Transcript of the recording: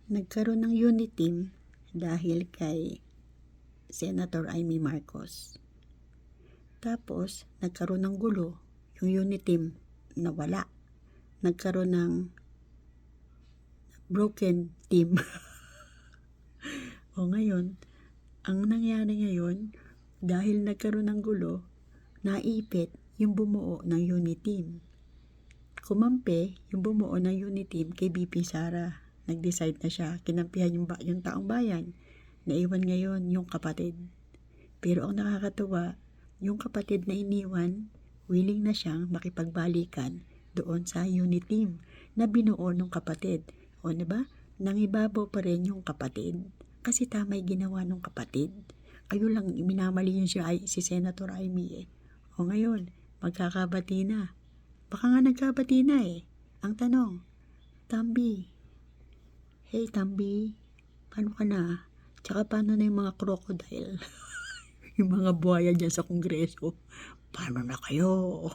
Nagkaroon ng unit team dahil kay Senator Amy Marcos. Tapos, nagkaroon ng gulo, yung unit team nawala. Nagkaroon ng broken team. O ngayon, ang nangyari ngayon, dahil nagkaroon ng gulo, naipit yung bumuo ng unit team. Kumampi yung bumuo ng unit team kay BP Sara. Nag-decide na siya, kinampihan yung taong bayan. Naiwan ngayon yung kapatid. Pero ang nakakatuwa, yung kapatid na iniwan, willing na siyang makipagbalikan doon sa unit team na binuo ng kapatid. O diba? Nangibabaw pa rin yung kapatid. Kasi tama yung ginawa ng kapatid. Kayo lang, minamali yun si Senator Amy eh. O ngayon, magkakabati na. Baka nga nagkabati na eh. Ang tanong, Tambi, hey Tambi, paano ka na? Tsaka paano na yung mga crocodile? Yung mga buhaya dyan sa kongreso, paano na kayo?